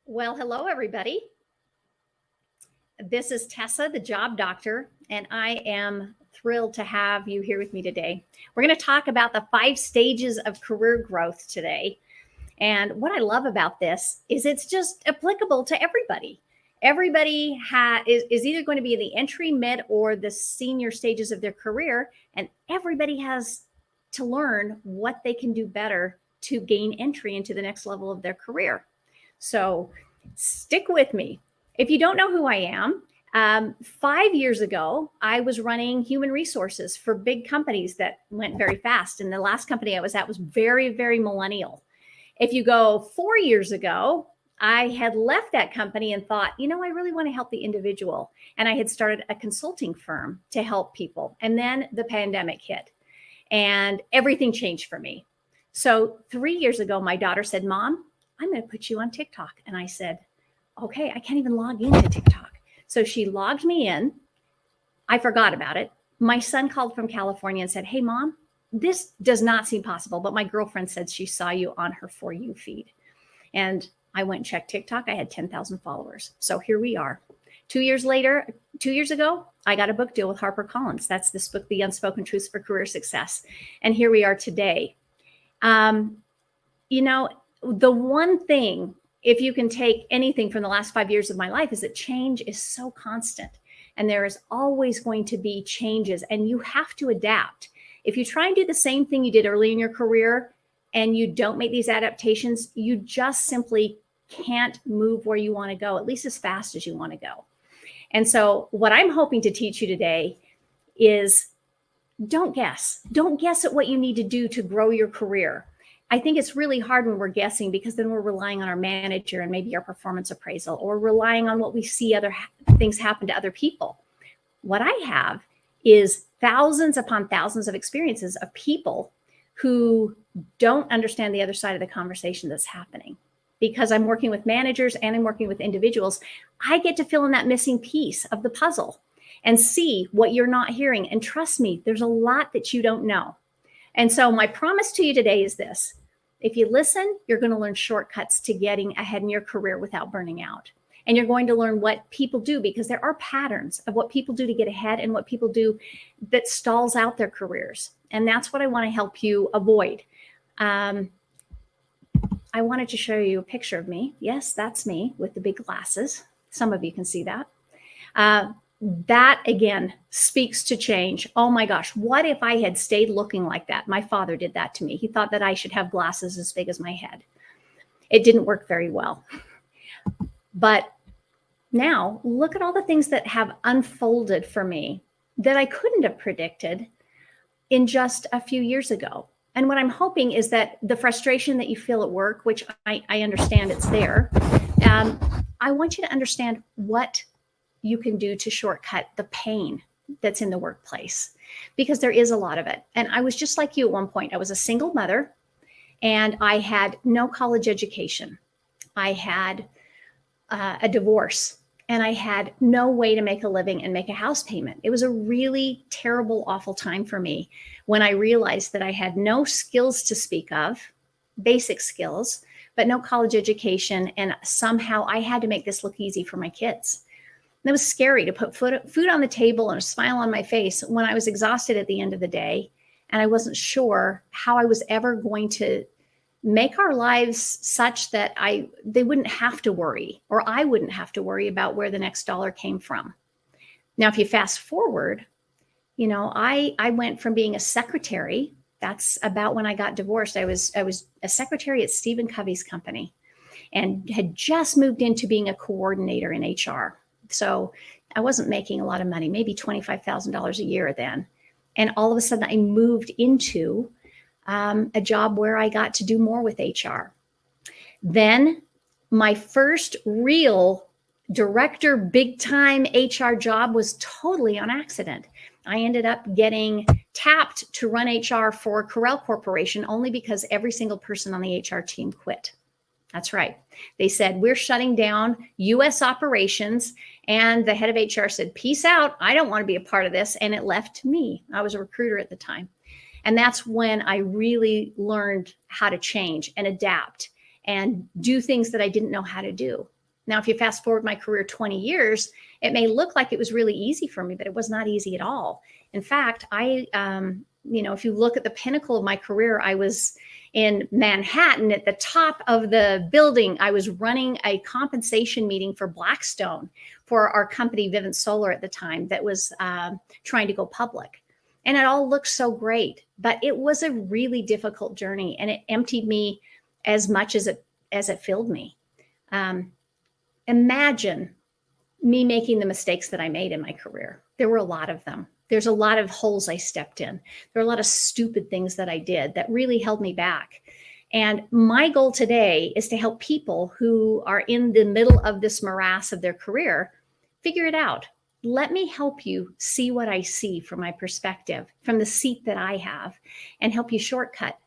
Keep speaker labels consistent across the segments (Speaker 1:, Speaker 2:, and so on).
Speaker 1: Well, hello, everybody. This is Tessa, the job doctor, and I am thrilled to have you here with me today. We're going to talk about the 5 stages of career growth today. And what I love about this is it's just applicable to everybody. Everybody is either going to be in the entry, mid, or the senior stages of their career, and everybody has to learn what they can do better to gain entry into the next level of their career. So stick with me. If you don't know who I am, 5 years ago, I was running human resources for big companies that went very fast. And the last company I was at was very, very millennial. If you go 4 years ago, I had left that company and thought, I really want to help the individual. And I had started a consulting firm to help people. And then the pandemic hit and everything changed for me. So 3 years ago, my daughter said, "Mom, I'm going to put you on TikTok." And I said, "Okay, I can't even log into TikTok." So she logged me in. I forgot about it. My son called from California and said, "Hey, Mom, this does not seem possible, but my girlfriend said she saw you on her For You feed." And I went and checked TikTok. I had 10,000 followers. So here we are. 2 years later, 2 years ago, I got a book deal with HarperCollins. That's this book, The Unspoken Truths for Career Success. And here we are today. The one thing, if you can take anything from the last 5 years of my life, is that change is so constant. And there is always going to be changes, and you have to adapt. If you try and do the same thing you did early in your career and you don't make these adaptations, you just simply can't move where you want to go, at least as fast as you want to go. And so what I'm hoping to teach you today is don't guess. Don't guess at what you need to do to grow your career. I think it's really hard when we're guessing, because then we're relying on our manager and maybe our performance appraisal, or relying on what we see other things happen to other people. What I have is thousands upon thousands of experiences of people who don't understand the other side of the conversation that's happening. Because I'm working with managers and I'm working with individuals, I get to fill in that missing piece of the puzzle and see what you're not hearing. And trust me, there's a lot that you don't know. And so my promise to you today is this: if you listen, you're going to learn shortcuts to getting ahead in your career without burning out. And you're going to learn what people do, because there are patterns of what people do to get ahead and what people do that stalls out their careers. And that's what I want to help you avoid. I wanted to show you a picture of me. Yes, that's me with the big glasses. Some of you can see that. That, again, speaks to change. Oh my gosh, what if I had stayed looking like that? My father did that to me. He thought that I should have glasses as big as my head. It didn't work very well. But now look at all the things that have unfolded for me that I couldn't have predicted in just a few years ago. And what I'm hoping is that the frustration that you feel at work, which I understand it's there, I want you to understand what you can do to shortcut the pain that's in the workplace, because there is a lot of it. And I was just like you at one point. I was a single mother and I had no college education. I had a divorce and I had no way to make a living and make a house payment. It was a really terrible, awful time for me when I realized that I had no skills to speak of, basic skills, but no college education. And somehow I had to make this look easy for my kids. And it was scary to put food on the table and a smile on my face when I was exhausted at the end of the day. And I wasn't sure how I was ever going to make our lives such that they wouldn't have to worry, or I wouldn't have to worry about where the next dollar came from. Now, if you fast forward, I went from being a secretary. That's about when I got divorced. I was a secretary at Stephen Covey's company and had just moved into being a coordinator in HR. So I wasn't making a lot of money, maybe $25,000 a year then. And all of a sudden I moved into a job where I got to do more with HR. Then my first real director, big time HR job was totally on accident. I ended up getting tapped to run HR for Corel Corporation only because every single person on the HR team quit. That's right. They said, "We're shutting down US operations." And the head of HR said, "Peace out. I don't want to be a part of this." And it left me. I was a recruiter at the time. And that's when I really learned how to change and adapt and do things that I didn't know how to do. Now, if you fast forward my career 20 years, it may look like it was really easy for me, but it was not easy at all. In fact, if you look at the pinnacle of my career, I was in Manhattan at the top of the building. I was running a compensation meeting for Blackstone for our company, Vivint Solar at the time, that was trying to go public. And it all looked so great, but it was a really difficult journey, and it emptied me as much as it filled me. Imagine me making the mistakes that I made in my career. There were a lot of them. There's a lot of holes I stepped in. There are a lot of stupid things that I did that really held me back. And my goal today is to help people who are in the middle of this morass of their career figure it out. Let me help you see what I see from my perspective, from the seat that I have, and help you shortcut.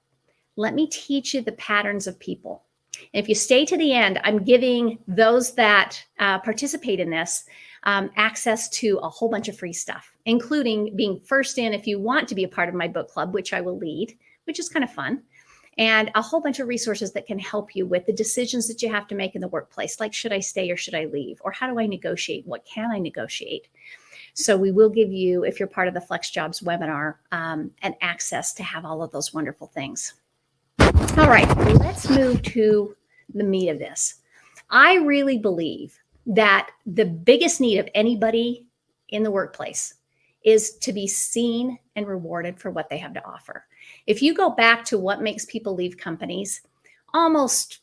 Speaker 1: Let me teach you the patterns of people. And if you stay to the end, I'm giving those that participate in this access to a whole bunch of free stuff, including being first in if you want to be a part of my book club, which I will lead, which is kind of fun, and a whole bunch of resources that can help you with the decisions that you have to make in the workplace, like should I stay or should I leave? Or how do I negotiate? What can I negotiate? So we will give you, if you're part of the FlexJobs webinar, an access to have all of those wonderful things. All right, let's move to the meat of this. I really believe that the biggest need of anybody in the workplace is to be seen and rewarded for what they have to offer. If you go back to what makes people leave companies, almost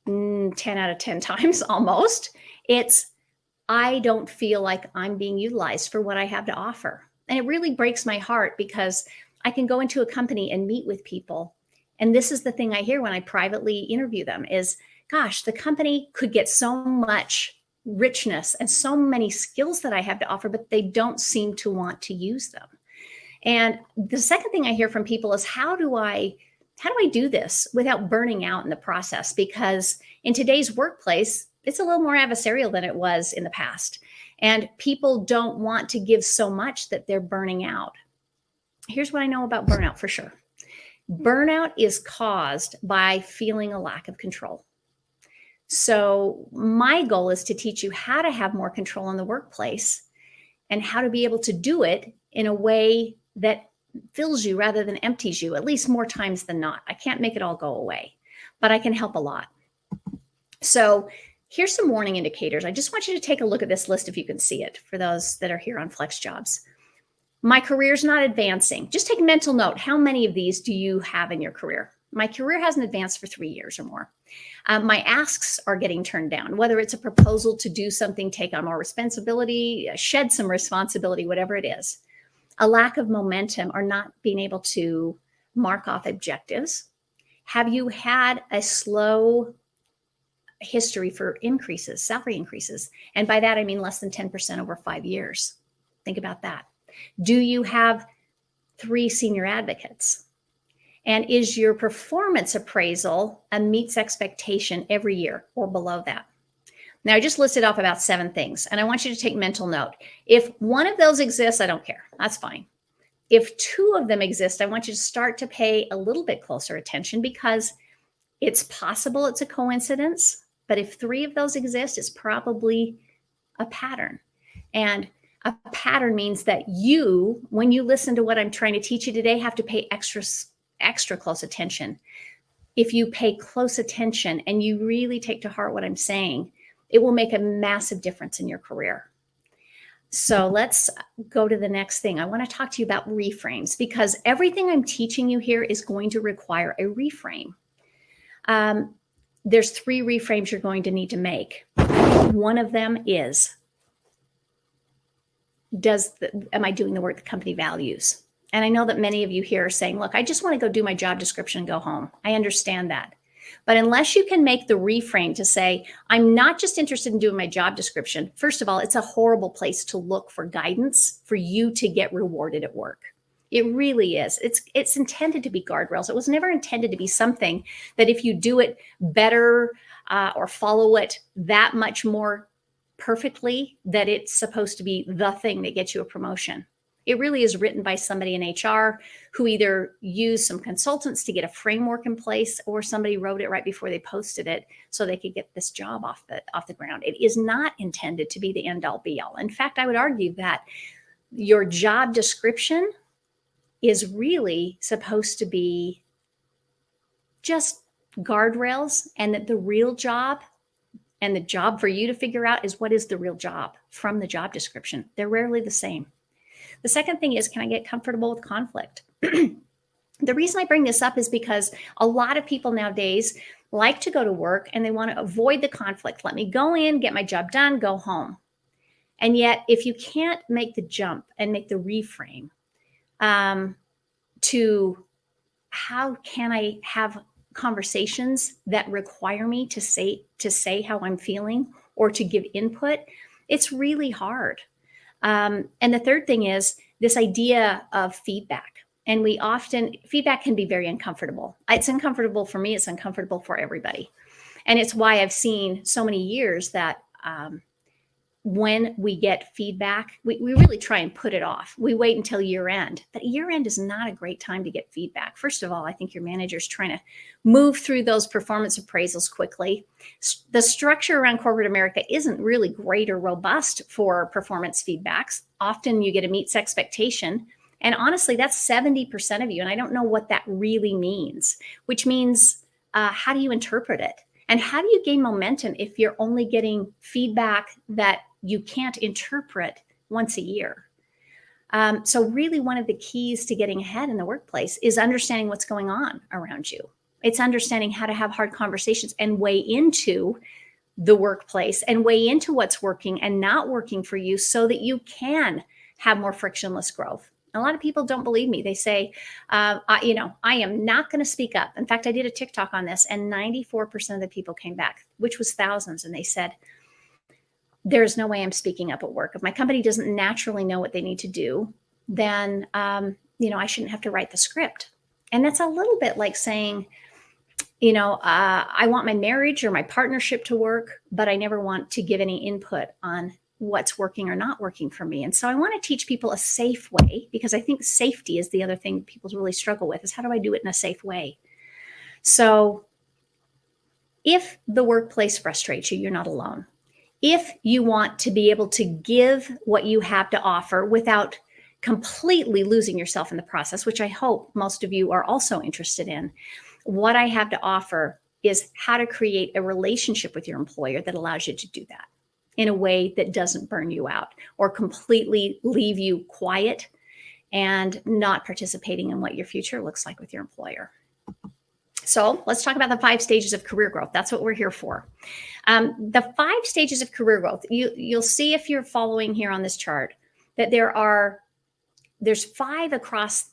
Speaker 1: 10 out of 10 times, almost, it's, I don't feel like I'm being utilized for what I have to offer. And it really breaks my heart because I can go into a company and meet with people. And this is the thing I hear when I privately interview them is, gosh, the company could get so much richness and so many skills that I have to offer, but they don't seem to want to use them. And the second thing I hear from people is, how do I do this without burning out in the process? Because in today's workplace, it's a little more adversarial than it was in the past. And people don't want to give so much that they're burning out. Here's what I know about burnout for sure. Burnout is caused by feeling a lack of control. So my goal is to teach you how to have more control in the workplace and how to be able to do it in a way that fills you rather than empties you, at least more times than not. I can't make it all go away, but I can help a lot. So here's some warning indicators. I just want you to take a look at this list if you can see it for those that are here on FlexJobs. My career's not advancing. Just take mental note. How many of these do you have in your career? My career hasn't advanced for 3 years or more. My asks are getting turned down, whether it's a proposal to do something, take on more responsibility, shed some responsibility, whatever it is. A lack of momentum or not being able to mark off objectives. Have you had a slow history for increases, salary increases? And by that, I mean less than 10% over 5 years. Think about that. Do you have 3 senior advocates? And is your performance appraisal meets expectation every year or below that? Now, I just listed off about 7 things, and I want you to take mental note. If one of those exists, I don't care. That's fine. If 2 of them exist, I want you to start to pay a little bit closer attention because it's possible it's a coincidence, but if 3 of those exist, it's probably a pattern. And a pattern means that you, when you listen to what I'm trying to teach you today, have to pay extra close attention. If you pay close attention and you really take to heart what I'm saying, it will make a massive difference in your career. So let's go to the next thing. I want to talk to you about reframes because everything I'm teaching you here is going to require a reframe. There's 3 reframes you're going to need to make. One of them is, am I doing the work the company values? And I know that many of you here are saying, look, I just want to go do my job description and go home. I understand that. But unless you can make the reframe to say, I'm not just interested in doing my job description. First of all, it's a horrible place to look for guidance for you to get rewarded at work. It really is. It's intended to be guardrails. It was never intended to be something that if you do it better or follow it that much more perfectly, that it's supposed to be the thing that gets you a promotion. It really is written by somebody in HR who either used some consultants to get a framework in place, or somebody wrote it right before they posted it so they could get this job off the ground. It is not intended to be the end all be all. In fact, I would argue that your job description is really supposed to be just guardrails, and that the real job and the job for you to figure out is what is the real job from the job description. They're rarely the same. The second thing is, can I get comfortable with conflict? The reason I bring this up is because a lot of people nowadays like to go to work and they want to avoid the conflict. Let me go in, get my job done, go home. And yet, if you can't make the jump and make the reframe to how can I have conversations that require me to say how I'm feeling or to give input, it's really hard. And the third thing is this idea of feedback. And feedback can be very uncomfortable. It's uncomfortable for me. It's uncomfortable for everybody. And it's why I've seen so many years that when we get feedback, we really try and put it off. We wait until year end. But year end is not a great time to get feedback. First of all, I think your manager's trying to move through those performance appraisals quickly. The structure around corporate America isn't really great or robust for performance feedbacks. Often you get a meets expectation. And honestly, that's 70% of you. And I don't know what that really means, which means how do you interpret it? And how do you gain momentum if you're only getting feedback that you can't interpret once a year? So really one of the keys to getting ahead in the workplace is understanding what's going on around you. It's understanding how to have hard conversations and weigh into the workplace and weigh into what's working and not working for you so that you can have more frictionless growth. A lot of people don't believe me. They say, I am not going to speak up. In fact, I did a TikTok on this and 94% of the people came back, which was thousands. And they said, there's no way I'm speaking up at work. If my company doesn't naturally know what they need to do, then, I shouldn't have to write the script. And that's a little bit like saying, I want my marriage or my partnership to work, but I never want to give any input on what's working or not working for me. And so I want to teach people a safe way, because I think safety is the other thing people really struggle with, is how do I do it in a safe way? So if the workplace frustrates you, you're not alone. If you want to be able to give what you have to offer without completely losing yourself in the process, which I hope most of you are also interested in, what I have to offer is how to create a relationship with your employer that allows you to do that in a way that doesn't burn you out or completely leave you quiet and not participating in what your future looks like with your employer. So let's talk about the 5 stages of career growth. That's what we're here for. The 5 stages of career growth, you'll see if you're following here on this chart that there's 5 across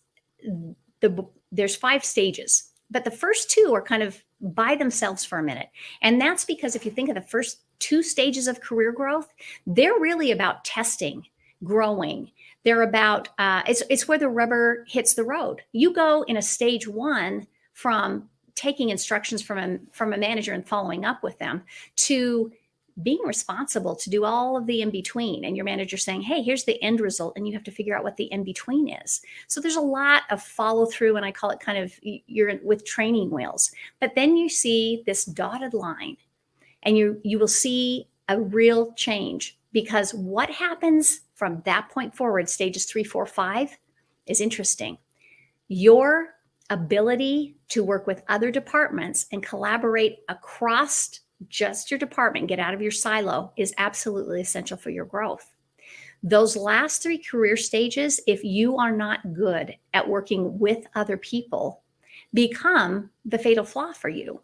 Speaker 1: there's 5 stages, but the first 2 are kind of by themselves for a minute. And that's because if you think of the first 2 stages of career growth, they're really about testing, growing. They're about, it's where the rubber hits the road. You go in a stage 1 from taking instructions from a manager and following up with them to being responsible to do all of the in-between, and your manager saying, hey, here's the end result, and you have to figure out what the in-between is. So there's a lot of follow through, and I call it kind of, you're with training wheels. But then you see this dotted line, and you will see a real change, because what happens from that point forward, stages 3, 4, 5, is interesting. Your ability to work with other departments and collaborate across just your department, get out of your silo, is absolutely essential for your growth. Those last 3 career stages, if you are not good at working with other people, become the fatal flaw for you.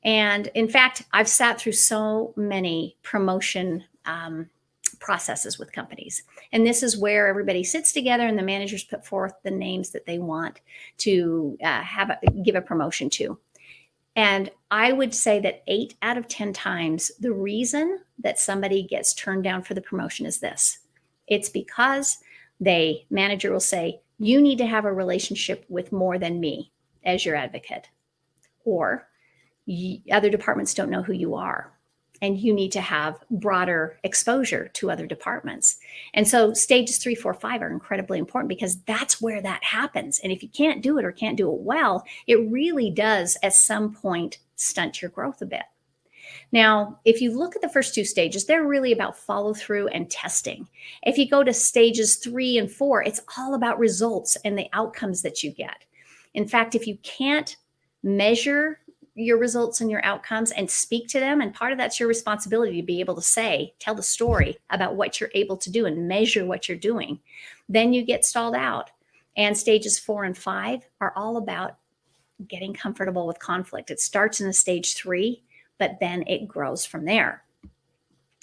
Speaker 1: And in fact, I've sat through so many promotion processes with companies. And this is where everybody sits together and the managers put forth the names that they want to give a promotion to. And I would say that 8 out of 10 times, the reason that somebody gets turned down for the promotion is this. It's because the manager will say, you need to have a relationship with more than me as your advocate. Or other departments don't know who you are. and you need to have broader exposure to other departments. And so stages 3, 4, 5 are incredibly important because that's where that happens. And if you can't do it or can't do it well, it really does at some point stunt your growth a bit. Now, if you look at the first 2 stages, they're really about follow through and testing. If you go to stages 3 and 4, it's all about results and the outcomes that you get. In fact, if you can't measure your results and your outcomes and speak to them, and part of that's your responsibility to be able to tell the story about what you're able to do and measure what you're doing, then you get stalled out. And stages 4 and 5 are all about getting comfortable with conflict. It starts in a stage 3, but then it grows from there.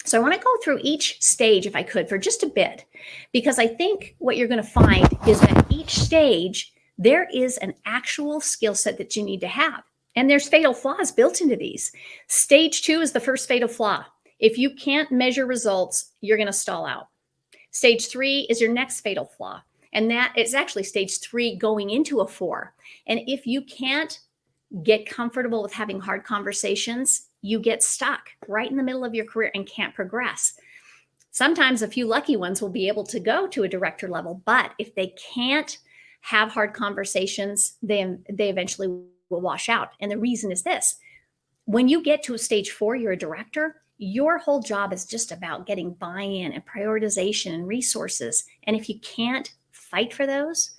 Speaker 1: So I want to go through each stage, if I could, for just a bit, because I think what you're going to find is that each stage, there is an actual skill set that you need to have. And there's fatal flaws built into these. Stage 2 is the first fatal flaw. If you can't measure results, you're going to stall out. Stage 3 is your next fatal flaw. And that is actually stage 3 going into a 4. And if you can't get comfortable with having hard conversations, you get stuck right in the middle of your career and can't progress. Sometimes a few lucky ones will be able to go to a director level, but if they can't have hard conversations, they eventually will wash out. And the reason is this: when you get to a stage 4, you're a director, your whole job is just about getting buy-in and prioritization and resources. And if you can't fight for those,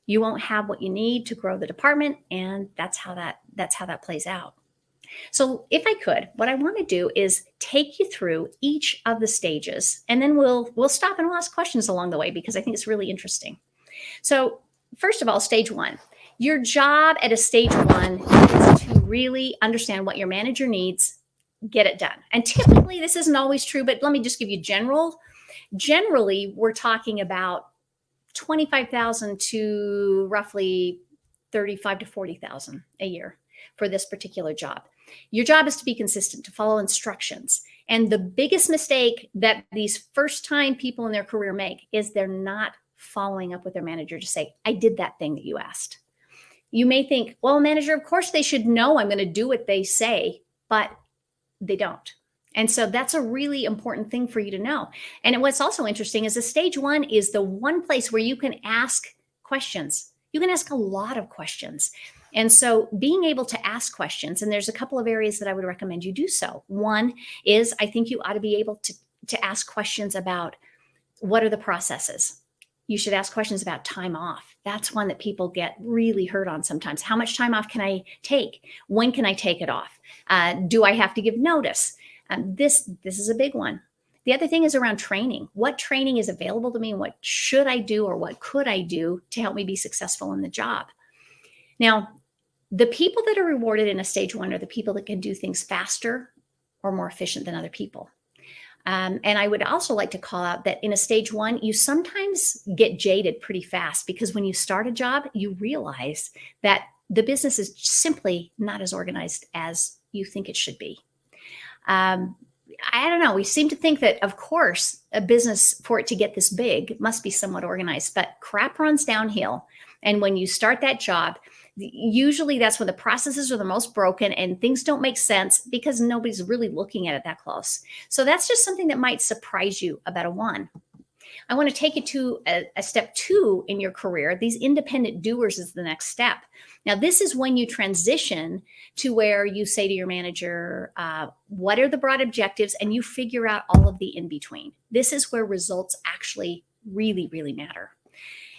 Speaker 1: you won't have what you need to grow the department. And that's how that plays out. So if I could, what I want to do is take you through each of the stages, and then we'll stop and we'll ask questions along the way because I think it's really interesting. So first of all, stage 1. Your job at a stage 1 is to really understand what your manager needs, get it done. And typically this isn't always true, but let me just give you generally, we're talking about 25,000 to roughly 35 to 40,000 a year for this particular job. Your job is to be consistent, to follow instructions. And the biggest mistake that these first-time people in their career make is they're not following up with their manager to say, I did that thing that you asked. You may think, well, manager, of course they should know I'm going to do what they say, but they don't. And so that's a really important thing for you to know. And what's also interesting is the stage 1 is the one place where you can ask questions. You can ask a lot of questions. And so being able to ask questions, and there's a couple of areas that I would recommend you do so. One is I think you ought to be able to ask questions about what are the processes. You should ask questions about time off. That's one that people get really hurt on sometimes. How much time off can I take? When can I take it off? Do I have to give notice? This is a big one. The other thing is around training. What training is available to me, and what should I do or what could I do to help me be successful in the job? Now, the people that are rewarded in a stage 1 are the people that can do things faster or more efficient than other people. And I would also like to call out that in a stage 1, you sometimes get jaded pretty fast because when you start a job, you realize that the business is simply not as organized as you think it should be. I don't know. We seem to think that, of course, a business, for it to get this big, must be somewhat organized, but crap runs downhill. And when you start that job, usually that's when the processes are the most broken and things don't make sense because nobody's really looking at it that close. So that's just something that might surprise you about a 1. I want to take you to a step 2 in your career. These independent doers is the next step. Now, this is when you transition to where you say to your manager, what are the broad objectives? And you figure out all of the in-between. This is where results actually really, really matter.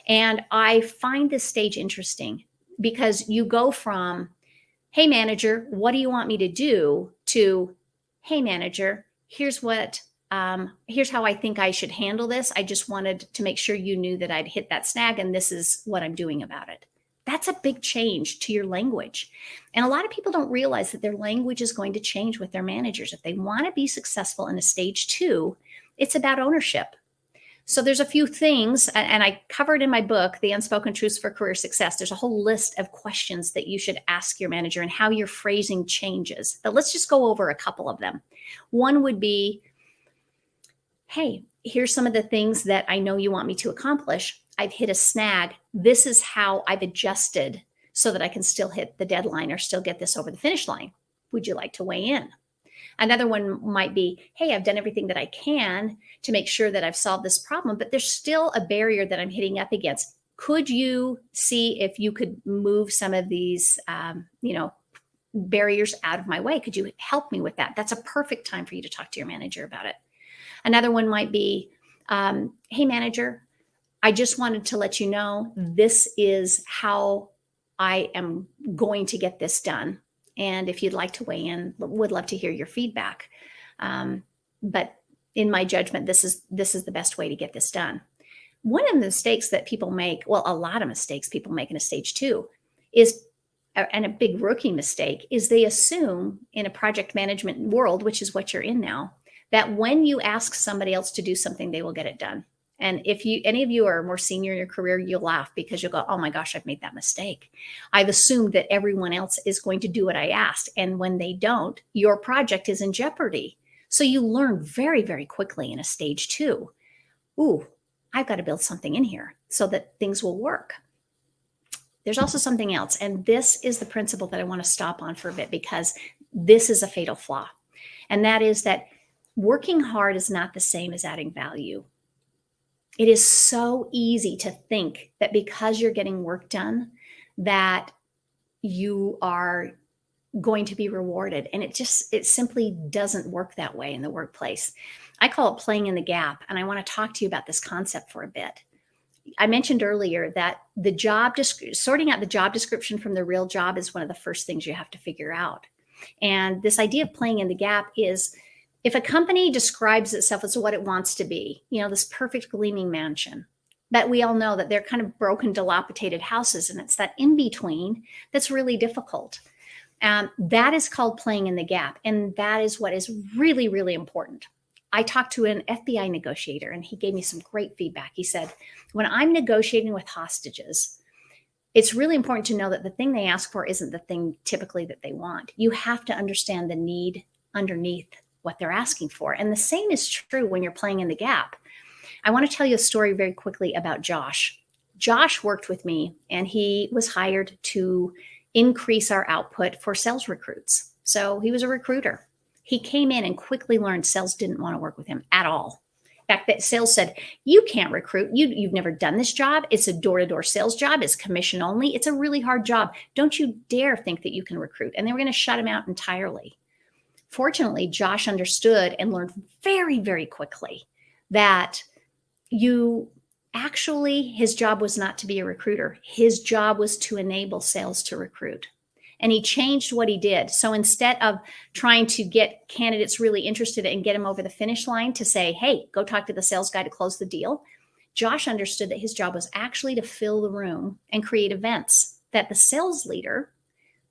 Speaker 1: And I find this stage interesting because you go from, hey, manager, what do you want me to do? To, hey, manager, here's how I think I should handle this. I just wanted to make sure you knew that I'd hit that snag and this is what I'm doing about it. That's a big change to your language. And a lot of people don't realize that their language is going to change with their managers. If they want to be successful in a stage 2, it's about ownership. So there's a few things, and I covered in my book, The Unspoken Truths for Career Success. There's a whole list of questions that you should ask your manager and how your phrasing changes. But let's just go over a couple of them. One would be, hey, here's some of the things that I know you want me to accomplish. I've hit a snag. This is how I've adjusted so that I can still hit the deadline or still get this over the finish line. Would you like to weigh in? Another one might be, hey, I've done everything that I can to make sure that I've solved this problem, but there's still a barrier that I'm hitting up against. Could you see if you could move some of these, barriers out of my way? Could you help me with that? That's a perfect time for you to talk to your manager about it. Another one might be, hey, manager, I just wanted to let you know this is how I am going to get this done. And if you'd like to weigh in, would love to hear your feedback. But in my judgment, this is the best way to get this done. One of the mistakes that people make, well, a lot of mistakes people make in a stage 2 is, and a big rookie mistake, is they assume in a project management world, which is what you're in now, that when you ask somebody else to do something, they will get it done. And if any of you are more senior in your career, you'll laugh because you'll go, oh my gosh, I've made that mistake. I've assumed that everyone else is going to do what I asked. And when they don't, your project is in jeopardy. So you learn very, very quickly in a stage 2, ooh, I've got to build something in here so that things will work. There's also something else. And this is the principle that I want to stop on for a bit, because this is a fatal flaw. And that is that working hard is not the same as adding value. It is so easy to think that because you're getting work done, that you are going to be rewarded. And it simply doesn't work that way in the workplace. I call it playing in the gap. And I want to talk to you about this concept for a bit. I mentioned earlier that sorting out the job description from the real job is one of the first things you have to figure out. And this idea of playing in the gap is, if a company describes itself as what it wants to be, this perfect gleaming mansion, that we all know that they're kind of broken, dilapidated houses, and it's that in between that's really difficult. That is called playing in the gap. And that is what is really, really important. I talked to an FBI negotiator, and he gave me some great feedback. He said, when I'm negotiating with hostages, it's really important to know that the thing they ask for isn't the thing typically that they want. You have to understand the need underneath what they're asking for. And the same is true when you're playing in the gap. I want to tell you a story very quickly about Josh. Josh worked with me, and he was hired to increase our output for sales recruits. So he was a recruiter. He came in and quickly learned sales didn't want to work with him at all. In fact, that sales said, you can't recruit. You've never done this job. It's a door-to-door sales job. It's commission only. It's a really hard job. Don't you dare think that you can recruit. And they were going to shut him out entirely. Fortunately, Josh understood and learned very, very quickly that his job was not to be a recruiter. His job was to enable sales to recruit. And he changed what he did. So instead of trying to get candidates really interested and get them over the finish line to say, hey, go talk to the sales guy to close the deal, Josh understood that his job was actually to fill the room and create events that the sales leader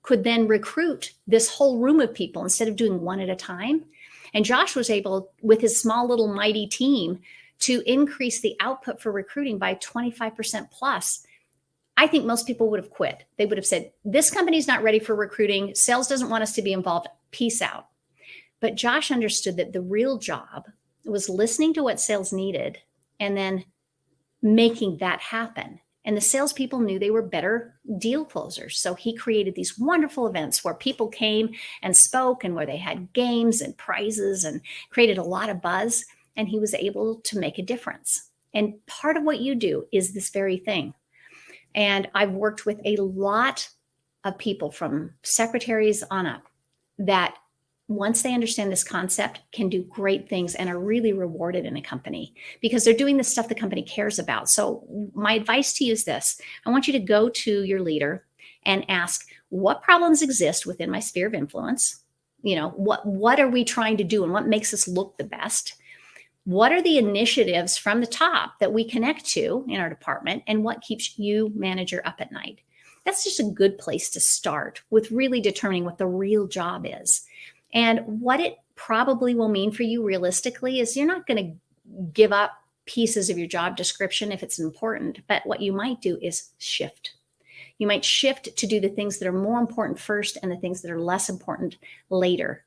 Speaker 1: could then recruit this whole room of people instead of doing one at a time. And Josh was able, with his small little mighty team, to increase the output for recruiting by 25% plus. I think most people would have quit. They would have said, this company's not ready for recruiting. Sales doesn't want us to be involved. Peace out. But Josh understood that the real job was listening to what sales needed and then making that happen. And the salespeople knew they were better deal closers. So he created these wonderful events where people came and spoke, and where they had games and prizes, and created a lot of buzz. And he was able to make a difference. And part of what you do is this very thing. And I've worked with a lot of people, from secretaries on up, that once they understand this concept, can do great things and are really rewarded in a company because they're doing the stuff the company cares about. So my advice to you is this. I want you to go to your leader and ask, what problems exist within my sphere of influence? What are we trying to do and what makes us look the best? What are the initiatives from the top that we connect to in our department, and what keeps you, manager, up at night? That's just a good place to start with really determining what the real job is. And what it probably will mean for you realistically is you're not going to give up pieces of your job description if it's important, but what you might do is shift. You might shift to do the things that are more important first and the things that are less important later.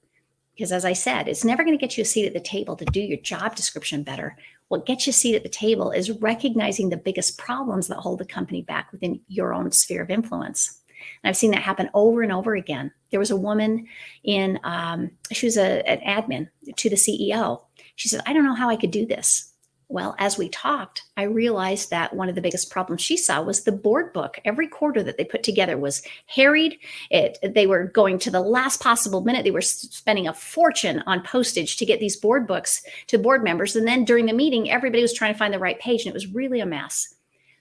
Speaker 1: Because as I said, it's never going to get you a seat at the table to do your job description better. What gets you a seat at the table is recognizing the biggest problems that hold the company back within your own sphere of influence. And I've seen that happen over and over again. There was a woman she was an admin to the CEO. She said, I don't know how I could do this. Well, as we talked, I realized that one of the biggest problems she saw was the board book. Every quarter that they put together was harried. They were going to the last possible minute. They were spending a fortune on postage to get these board books to board members. And then during the meeting, everybody was trying to find the right page, and it was really a mess.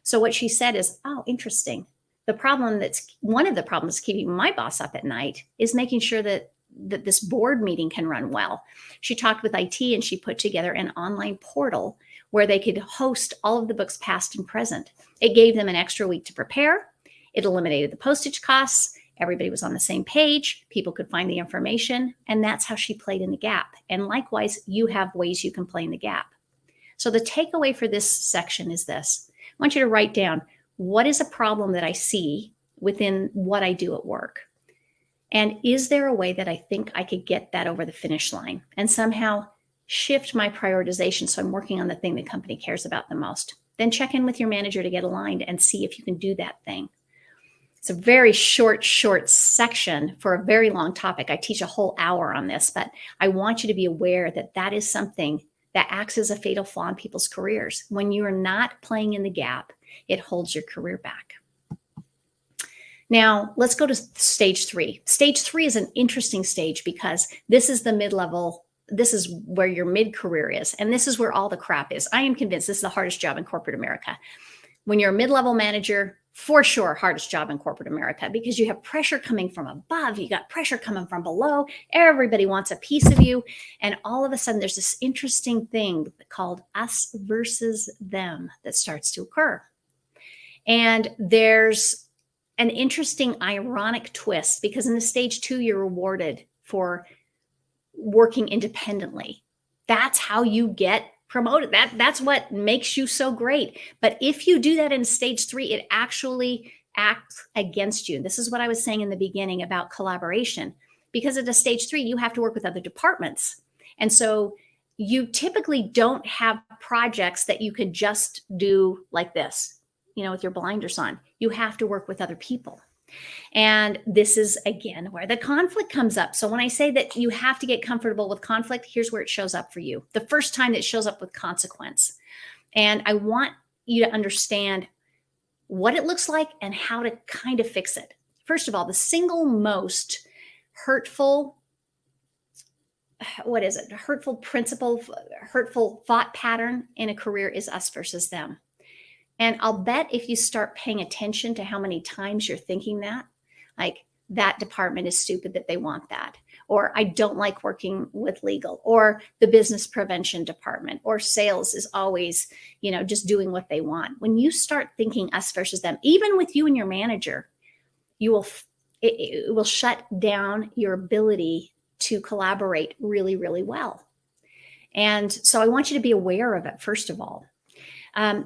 Speaker 1: So what she said is, oh, interesting. One of the problems keeping my boss up at night is making sure that this board meeting can run well. She talked with IT, and she put together an online portal where they could host all of the books past and present. It gave them an extra week to prepare. It eliminated the postage costs. Everybody was on the same page. People could find the information. And that's how she played in the gap. And likewise, you have ways you can play in the gap. So the takeaway for this section is this. I want you to write down, what is a problem that I see within what I do at work? And is there a way that I think I could get that over the finish line and somehow shift my prioritization so I'm working on the thing the company cares about the most? Then check in with your manager to get aligned and see if you can do that thing. It's a very short section for a very long topic. I teach a whole hour on this, but I want you to be aware that that is something that acts as a fatal flaw in people's careers. When you are not playing in the gap, it holds your career back. Now, let's go to stage 3. Stage 3 is an interesting stage because this is the mid-level. This is where your mid-career is, and this is where all the crap is. I am convinced this is the hardest job in corporate America. When you're a mid-level manager, for sure, hardest job in corporate America, because you have pressure coming from above, you got pressure coming from below, everybody wants a piece of you, and all of a sudden there's this interesting thing called us versus them that starts to occur. And there's an interesting ironic twist, because in the stage 2, you're rewarded for working independently. That's how you get promoted. That's what makes you so great. But if you do that in stage 3, it actually acts against you. This is what I was saying in the beginning about collaboration, because at a stage 3, you have to work with other departments. And so you typically don't have projects that you could just do like this, with your blinders on. You have to work with other people. And this is, again, where the conflict comes up. So when I say that you have to get comfortable with conflict, here's where it shows up for you. The first time it shows up with consequence. And I want you to understand what it looks like and how to kind of fix it. First of all, the single most hurtful principle, hurtful thought pattern in a career is us versus them. And I'll bet if you start paying attention to how many times you're thinking that, like, that department is stupid that they want that, or I don't like working with legal, or the business prevention department, or sales is always, just doing what they want. When you start thinking us versus them, even with you and your manager, it will shut down your ability to collaborate really, really well. And so I want you to be aware of it, first of all.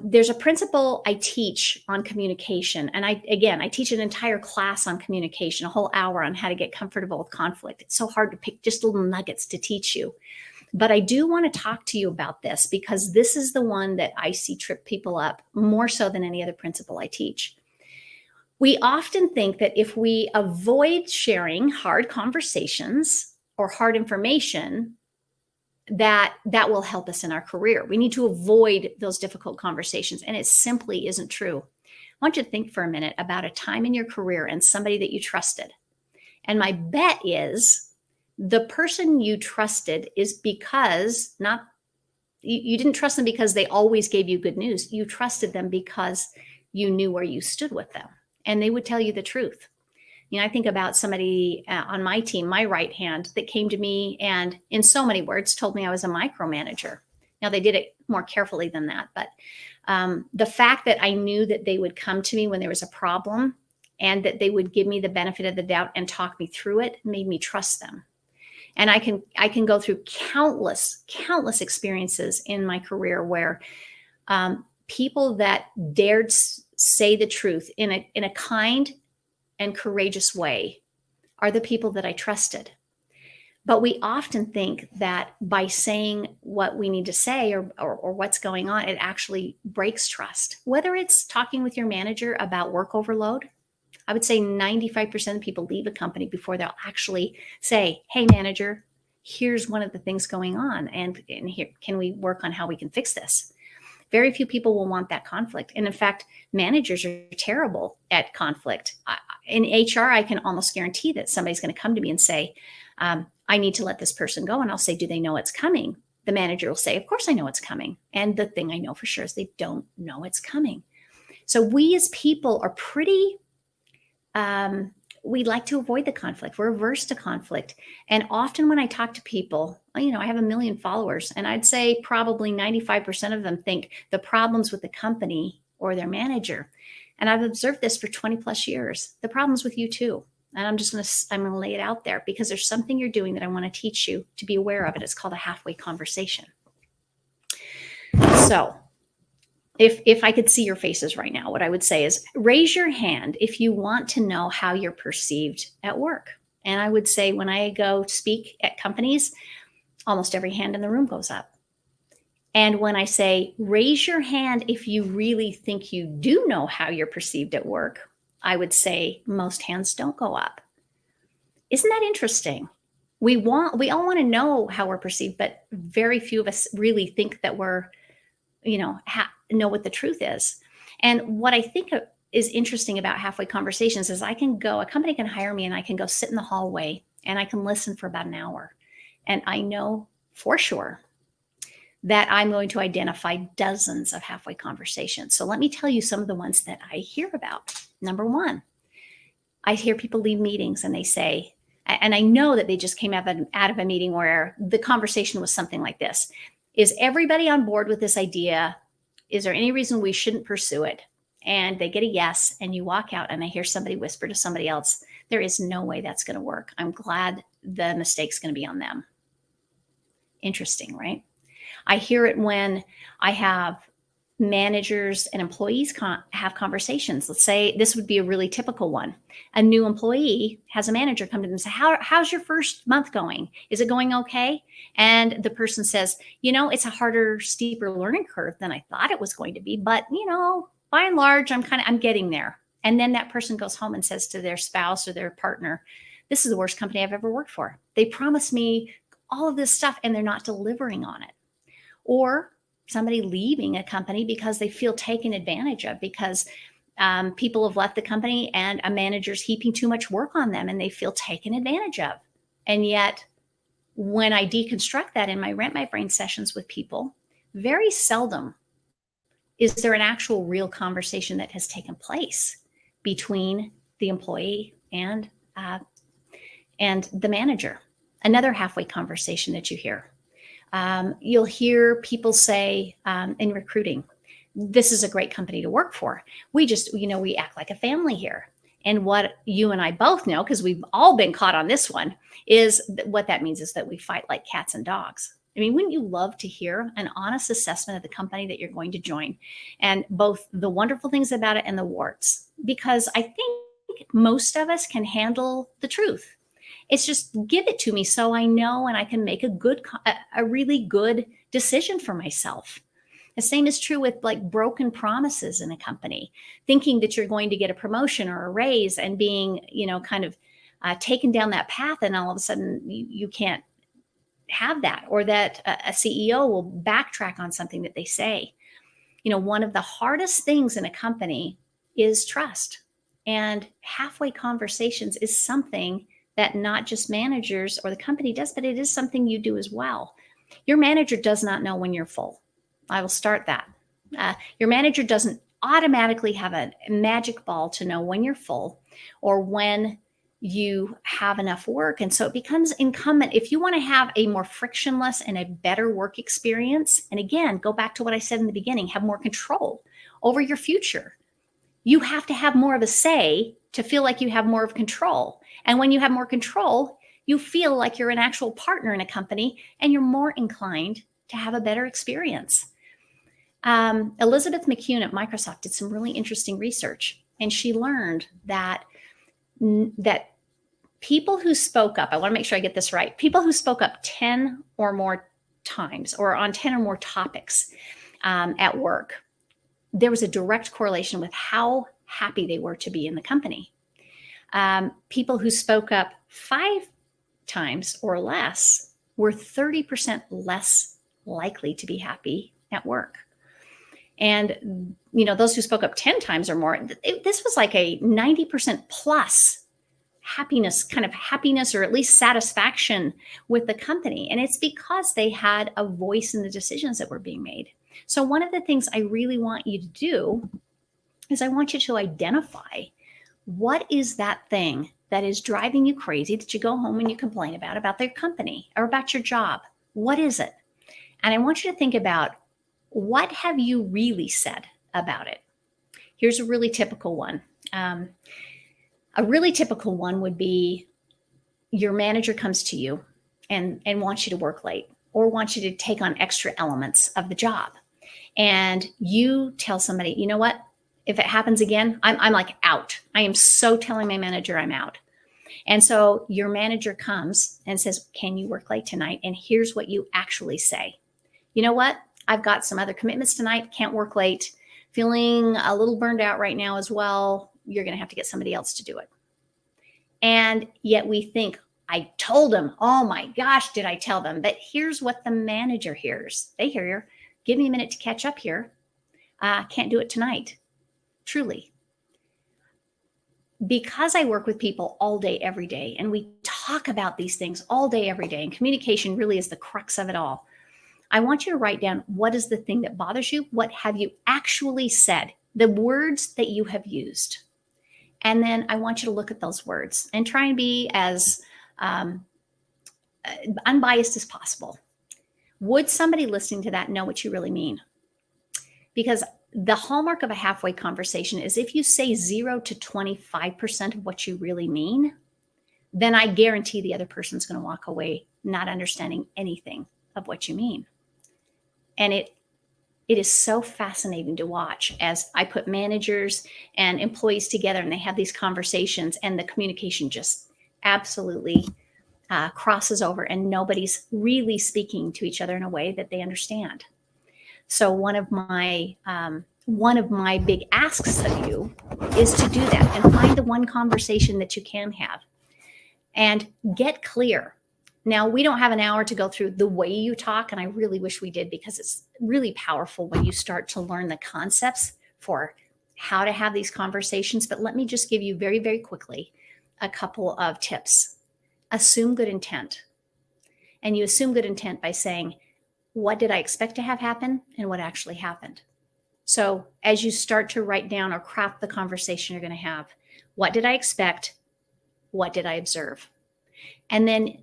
Speaker 1: There's a principle I teach on communication. And I teach an entire class on communication, a whole hour on how to get comfortable with conflict. It's so hard to pick just little nuggets to teach you. But I do want to talk to you about this, because this is the one that I see trip people up more so than any other principle I teach. We often think that if we avoid sharing hard conversations or hard information, that will help us in our career. We need to avoid those difficult conversations, and it simply isn't true. I want you to think for a minute about a time in your career and somebody that you trusted. And my bet is the person you trusted is because you didn't trust them because they always gave you good news. You trusted them because you knew where you stood with them, and they would tell you the truth. I think about somebody on my team, my right hand, that came to me and in so many words told me I was a micromanager. Now, they did it more carefully than that, but the fact that I knew that they would come to me when there was a problem and that they would give me the benefit of the doubt and talk me through it made me trust them. And I can go through countless experiences in my career where people that dared say the truth in a kind and courageous way are the people that I trusted. But we often think that by saying what we need to say or what's going on, it actually breaks trust. Whether it's talking with your manager about work overload, I would say 95% of people leave a company before they'll actually say, hey, manager, here's one of the things going on. And here, can we work on how we can fix this? Very few people will want that conflict. And in fact, managers are terrible at conflict. In HR, I can almost guarantee that somebody's going to come to me and say, I need to let this person go. And I'll say, do they know it's coming? The manager will say, of course I know it's coming. And the thing I know for sure is they don't know it's coming. So we as people are pretty, we like to avoid the conflict. We're averse to conflict. And often when I talk to people, I have 1 million followers, and I'd say probably 95% of them think the problem's with the company or their manager. And I've observed this for 20 plus years. The problem's with you too. And I'm going to lay it out there because there's something you're doing that I want to teach you to be aware of it. It's called a halfway conversation. So if I could see your faces right now, what I would say is raise your hand if you want to know how you're perceived at work. And I would say when I go speak at companies, almost every hand in the room goes up. And when I say raise your hand if you really think you do know how you're perceived at work, I would say most hands don't go up. Isn't that interesting? We all want to know how we're perceived, but very few of us really think that we're, know what the truth is. And what I think is interesting about halfway conversations is a company can hire me and I can go sit in the hallway and I can listen for about an hour. And I know for sure that I'm going to identify dozens of halfway conversations. So let me tell you some of the ones that I hear about. Number one, I hear people leave meetings and they say, and I know that they just came out of a meeting where the conversation was something like this. Is everybody on board with this idea? Is there any reason we shouldn't pursue it? And they get a yes, and you walk out and I hear somebody whisper to somebody else, there is no way that's going to work. I'm glad the mistake's going to be on them. Interesting, right? I hear it when I have managers and employees have conversations. Let's say this would be a really typical one. A new employee has a manager come to them and say, how's your first month going? Is it going okay? And the person says, it's a harder, steeper learning curve than I thought it was going to be. But, by and large, I'm getting there. And then that person goes home and says to their spouse or their partner, this is the worst company I've ever worked for. They promised me all of this stuff and they're not delivering on it. Or somebody leaving a company because they feel taken advantage of because people have left the company and a manager's heaping too much work on them and they feel taken advantage of. And yet, when I deconstruct that in my Rent My Brain sessions with people, very seldom is there an actual real conversation that has taken place between the employee and the manager. Another halfway conversation that you hear. You'll hear people say in recruiting, this is a great company to work for. We just, we act like a family here. And what you and I both know, because we've all been caught on this one, is what that means is that we fight like cats and dogs. I mean, wouldn't you love to hear an honest assessment of the company that you're going to join and both the wonderful things about it and the warts? Because I think most of us can handle the truth. It's just give it to me so I know and I can make a really good decision for myself. The same is true with like broken promises in a company, thinking that you're going to get a promotion or a raise and being, taken down that path. And all of a sudden you can't have that, or that a CEO will backtrack on something that they say. One of the hardest things in a company is trust. And halfway conversations is something that not just managers or the company does, but it is something you do as well. Your manager does not know when you're full. I will start that. Your manager doesn't automatically have a magic ball to know when you're full or when you have enough work. And so it becomes incumbent, if you want to have a more frictionless and a better work experience, and again, go back to what I said in the beginning, have more control over your future. You have to have more of a say to feel like you have more of control. And when you have more control, you feel like you're an actual partner in a company and you're more inclined to have a better experience. Elizabeth McCune at Microsoft did some really interesting research, and she learned that people who spoke up, I want to make sure I get this right, people who spoke up 10 or more times or on 10 or more topics at work, there was a direct correlation with how happy they were to be in the company. People who spoke up 5 times or less were 30% less likely to be happy at work. And, those who spoke up 10 times or more, this was like a 90% plus happiness or at least satisfaction with the company. And it's because they had a voice in the decisions that were being made. So one of the things I really want you to do is I want you to identify what is that thing that is driving you crazy that you go home and you complain about their company or about your job. What is it? And I want you to think about, what have you really said about it? Here's a really typical one. A really typical one would be your manager comes to you and wants you to work late or wants you to take on extra elements of the job. And you tell somebody, you know what? If it happens again, I'm like out. I am so telling my manager I'm out. And so your manager comes and says, can you work late tonight? And here's what you actually say. You know what? I've got some other commitments tonight. Can't work late. Feeling a little burned out right now as well. You're going to have to get somebody else to do it. And yet we think, I told them. Oh my gosh, did I tell them? But here's what the manager hears. They hear you. Give me a minute to catch up here. Can't do it tonight. Truly. Because I work with people all day, every day, and we talk about these things all day, every day, and communication really is the crux of it all. I want you to write down, what is the thing that bothers you? What have you actually said? The words that you have used. And then I want you to look at those words and try and be as unbiased as possible. Would somebody listening to that know what you really mean? Because the hallmark of a halfway conversation is if you say 0 to 25% of what you really mean, then I guarantee the other person's going to walk away not understanding anything of what you mean. And it is so fascinating to watch as I put managers and employees together and they have these conversations and the communication just absolutely crosses over and nobody's really speaking to each other in a way that they understand. So one of my big asks of you is to do that and find the one conversation that you can have and get clear. Now, we don't have an hour to go through the way you talk, and I really wish we did because it's really powerful when you start to learn the concepts for how to have these conversations. But let me just give you very, very quickly a couple of tips. Assume good intent. And you assume good intent by saying, what did I expect to have happen and what actually happened? So as you start to write down or craft the conversation you're going to have, what did I expect? What did I observe? And then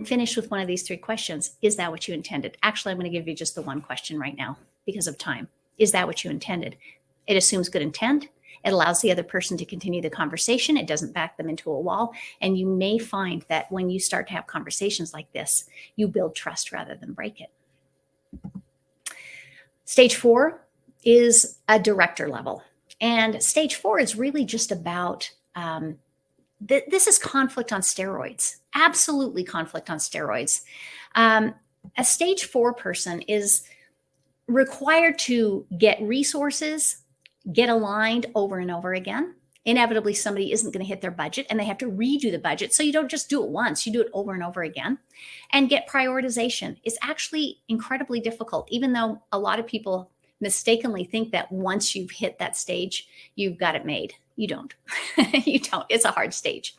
Speaker 1: finish with one of these 3 questions. Is that what you intended? Actually, I'm going to give you just the one question right now because of time. Is that what you intended? It assumes good intent. It allows the other person to continue the conversation. It doesn't back them into a wall. And you may find that when you start to have conversations like this, you build trust rather than break it. Stage 4 is a director level. And stage 4 is really just about, this is conflict on steroids. Absolutely conflict on steroids. A stage 4 person is required to get resources, get aligned over and over again. Inevitably, somebody isn't going to hit their budget and they have to redo the budget. So you don't just do it once, you do it over and over again. And get prioritization is actually incredibly difficult, even though a lot of people mistakenly think that once you've hit that stage, you've got it made. You don't. You don't. It's a hard stage.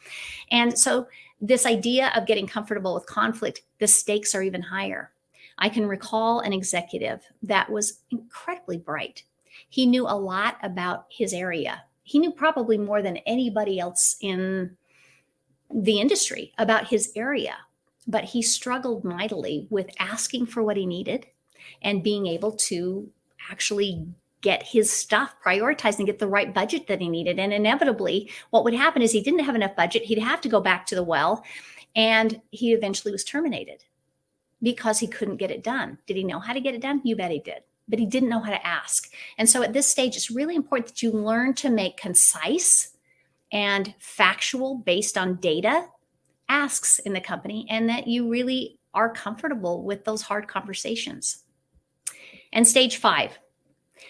Speaker 1: And so this idea of getting comfortable with conflict, the stakes are even higher. I can recall an executive that was incredibly bright. He knew a lot about his area. He knew probably more than anybody else in the industry about his area, but he struggled mightily with asking for what he needed and being able to actually get his stuff prioritized and get the right budget that he needed. And inevitably, what would happen is he didn't have enough budget. He'd have to go back to the well, and he eventually was terminated because he couldn't get it done. Did he know how to get it done? You bet he did. But he didn't know how to ask. And so at this stage, it's really important that you learn to make concise and factual, based on data, asks in the company, and that you really are comfortable with those hard conversations. And stage 5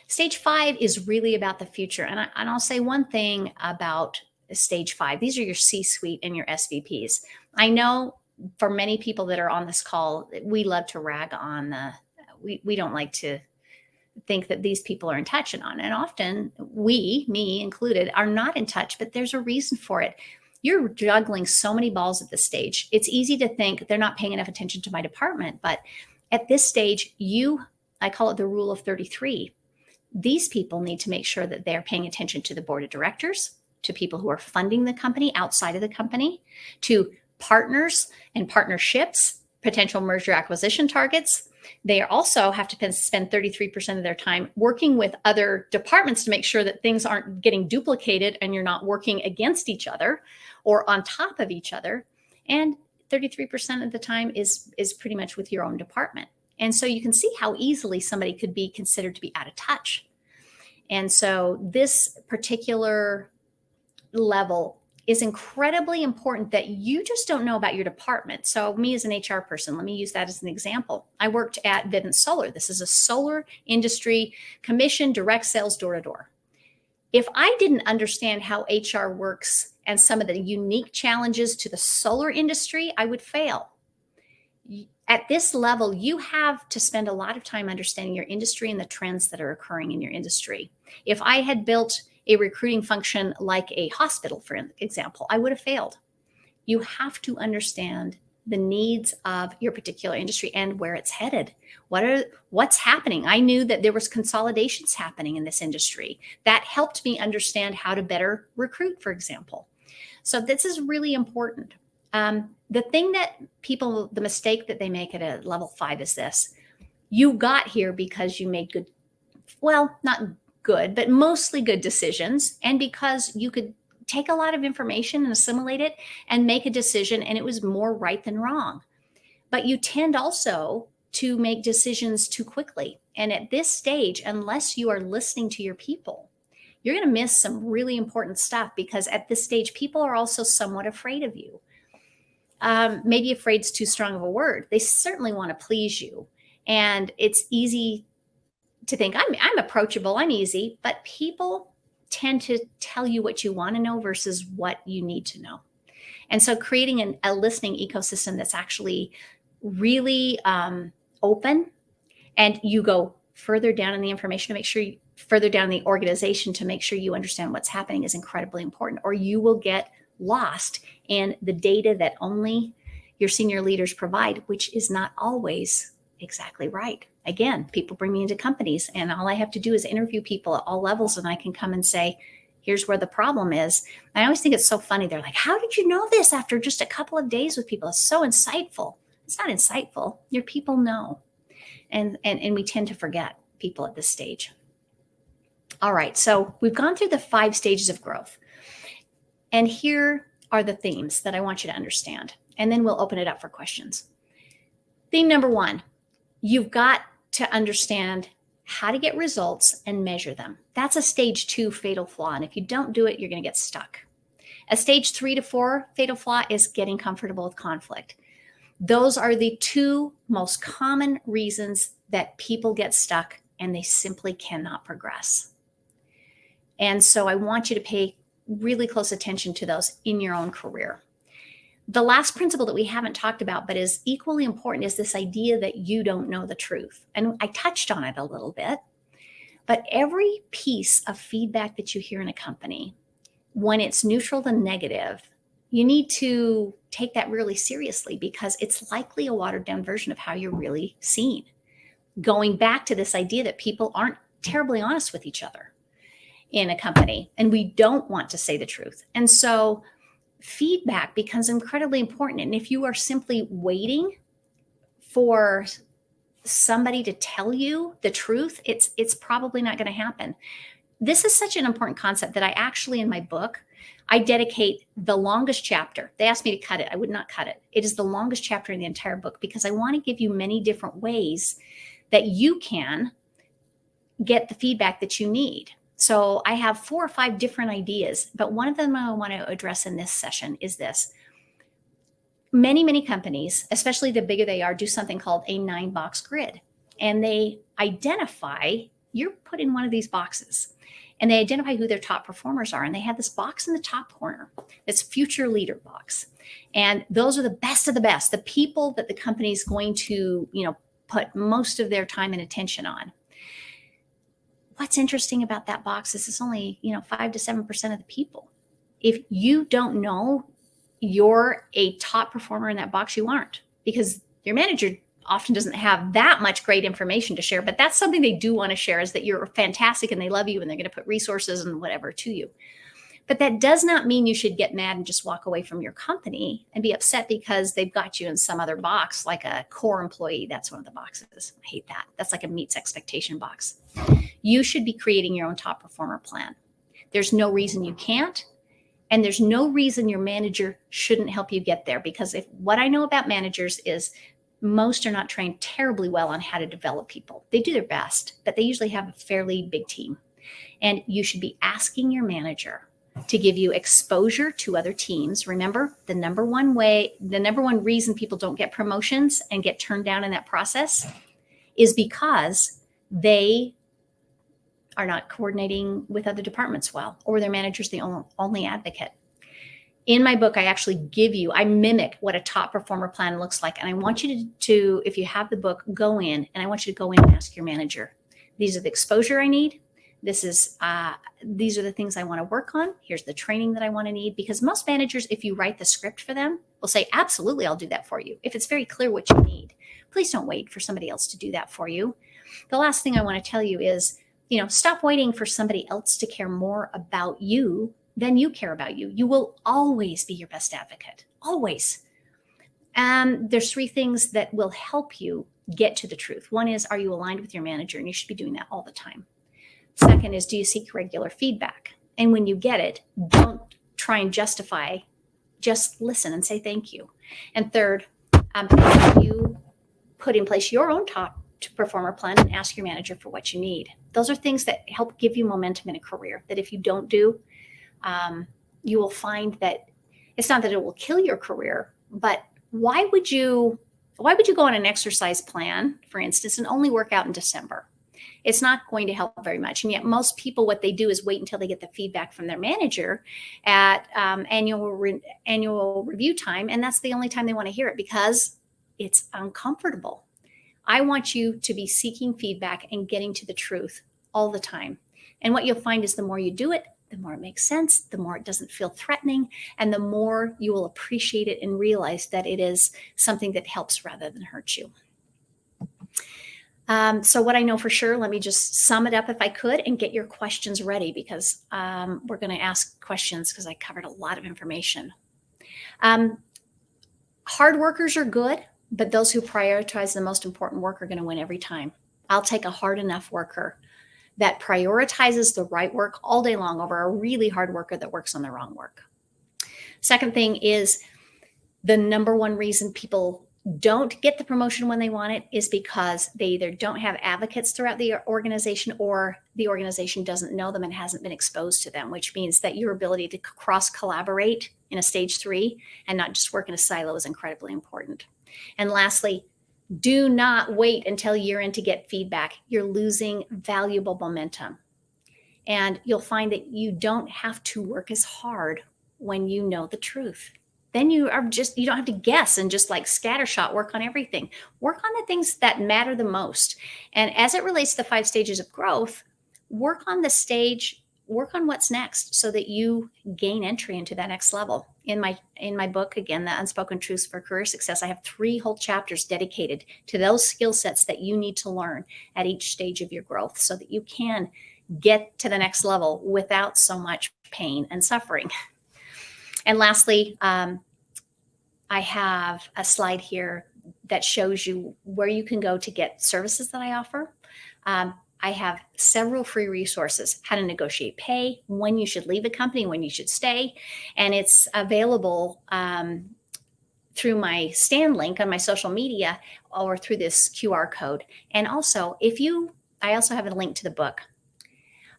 Speaker 1: Stage 5 is really about the future. And I'll say one thing about stage 5. These are your C-suite and your SVPs. I know for many people that are on this call, we love to rag on we don't like to think that these people are in touch, and often we, me included, are not in touch, but there's a reason for it. You're juggling so many balls at this stage. It's easy to think they're not paying enough attention to my department, but at this stage, I call it the rule of 33. These people need to make sure that they're paying attention to the board of directors, to people who are funding the company outside of the company, to partners and partnerships, potential merger acquisition targets. They also have to spend 33% of their time working with other departments to make sure that things aren't getting duplicated and you're not working against each other or on top of each other. And 33% of the time is pretty much with your own department. And so you can see how easily somebody could be considered to be out of touch. And so this particular level is incredibly important that you just don't know about your department. So me as an HR person, let me use that as an example. I worked at Vivint Solar. This is a solar industry commission, direct sales, door to door. If I didn't understand how HR works and some of the unique challenges to the solar industry, I would fail. At this level, you have to spend a lot of time understanding your industry and the trends that are occurring in your industry. If I had built a recruiting function like a hospital, for example, I would have failed. You have to understand the needs of your particular industry and where it's headed. What's happening? I knew that there was consolidations happening in this industry. That helped me understand how to better recruit, for example. So this is really important. The thing that the mistake that they make at a level 5 is this. You got here because you made good, well, not good, but mostly good decisions. And because you could take a lot of information and assimilate it and make a decision, and it was more right than wrong. But you tend also to make decisions too quickly. And at this stage, unless you are listening to your people, you're going to miss some really important stuff, because at this stage, people are also somewhat afraid of you. Maybe afraid's too strong of a word. They certainly want to please you. And it's easy to think I'm approachable, I'm easy, but people tend to tell you what you want to know versus what you need to know. And so creating a listening ecosystem that's actually really open, and you go further down in the information to make sure further down the organization to make sure you understand what's happening is incredibly important, or you will get lost in the data that only your senior leaders provide, which is not always exactly right. Again, people bring me into companies, and all I have to do is interview people at all levels, and I can come and say, here's where the problem is. I always think it's so funny. They're like, how did you know this after just a couple of days with people? It's so insightful. It's not insightful. Your people know. And we tend to forget people at this stage. All right, so we've gone through the 5 stages of growth. And here are the themes that I want you to understand. And then we'll open it up for questions. Theme number 1, you've got to understand how to get results and measure them. That's a stage 2 fatal flaw. And if you don't do it, you're going to get stuck. A stage 3 to 4 fatal flaw is getting comfortable with conflict. Those are the 2 most common reasons that people get stuck and they simply cannot progress. And so I want you to pay really close attention to those in your own career. The last principle that we haven't talked about, but is equally important, is this idea that you don't know the truth. And I touched on it a little bit, but every piece of feedback that you hear in a company, when it's neutral to negative, you need to take that really seriously, because it's likely a watered down version of how you're really seen. Going back to this idea that people aren't terribly honest with each other in a company, and we don't want to say the truth. And so feedback becomes incredibly important. And if you are simply waiting for somebody to tell you the truth, it's probably not going to happen. This is such an important concept that I actually, in my book, I dedicate the longest chapter. They asked me to cut it. I would not cut it. It is the longest chapter in the entire book, because I want to give you many different ways that you can get the feedback that you need. So I have 4 or 5 different ideas, but one of them I want to address in this session is this. Many companies, especially the bigger they are, do something called a 9-box grid, and they identify you're put in one of these boxes. And they identify who their top performers are. And they have this box in the top corner. It's future leader box. And those are the best of the best, the people that the company is going to, put most of their time and attention on. What's interesting about that box is it's only, 5 to 7% of the people. If you don't know you're a top performer in that box, you aren't, because your manager often doesn't have that much great information to share, but that's something they do want to share, is that you're fantastic and they love you and they're going to put resources and whatever to you. But that does not mean you should get mad and just walk away from your company and be upset because they've got you in some other box, like a core employee. That's one of the boxes. I hate that. That's like a meets expectation box. You should be creating your own top performer plan. There's no reason you can't. And there's no reason your manager shouldn't help you get there, because what I know about managers is most are not trained terribly well on how to develop people. They do their best, but they usually have a fairly big team. And you should be asking your manager to give you exposure to other teams. Remember, the number one reason people don't get promotions and get turned down in that process is because they are not coordinating with other departments well, or their manager's the only advocate. In my book, I mimic what a top performer plan looks like. And I want you to, if you have the book, go in, and I want you to go in and ask your manager, these are the exposure I need. These are the things I want to work on. Here's the training that I want to need. Because most managers, if you write the script for them, will say, absolutely, I'll do that for you. If it's very clear what you need, please don't wait for somebody else to do that for you. The last thing I want to tell you is, stop waiting for somebody else to care more about you than you care about you. You will always be your best advocate, always. And there's 3 things that will help you get to the truth. One is, are you aligned with your manager? And you should be doing that all the time. Second is, do you seek regular feedback? And when you get it, don't try and justify, just listen and say thank you. And third, you put in place your own top performer plan and ask your manager for what you need. Those are things that help give you momentum in a career, that if you don't do, you will find that it's not that it will kill your career, but why would you go on an exercise plan, for instance, and only work out in December? It's not going to help very much. And yet most people, what they do is wait until they get the feedback from their manager at annual review time. And that's the only time they want to hear it, because it's uncomfortable. I want you to be seeking feedback and getting to the truth all the time. And what you'll find is the more you do it, the more it makes sense, the more it doesn't feel threatening, and the more you will appreciate it and realize that it is something that helps rather than hurt you. So what I know for sure, let me just sum it up if I could and get your questions ready, because we're going to ask questions because I covered a lot of information. Hard workers are good, but those who prioritize the most important work are going to win every time. I'll take a hard enough worker that prioritizes the right work all day long over a really hard worker that works on the wrong work. Second thing is, the number one reason people don't get the promotion when they want it is because they either don't have advocates throughout the organization, or the organization doesn't know them and hasn't been exposed to them, which means that your ability to cross collaborate in a stage 3 and not just work in a silo is incredibly important. And lastly, do not wait until you're in to get feedback. You're losing valuable momentum. And you'll find that you don't have to work as hard when you know the truth. Then you don't have to guess and just like scattershot work on everything. Work on the things that matter the most. And as it relates to the 5 stages of growth, work on what's next so that you gain entry into that next level. In my book, again, The Unspoken Truths for Career Success, I have 3 whole chapters dedicated to those skill sets that you need to learn at each stage of your growth so that you can get to the next level without so much pain and suffering. And lastly, I have a slide here that shows you where you can go to get services that I offer. I have several free resources: how to negotiate pay, when you should leave a company, when you should stay. And it's available through my stand link on my social media or through this QR code. And also, I also have a link to the book.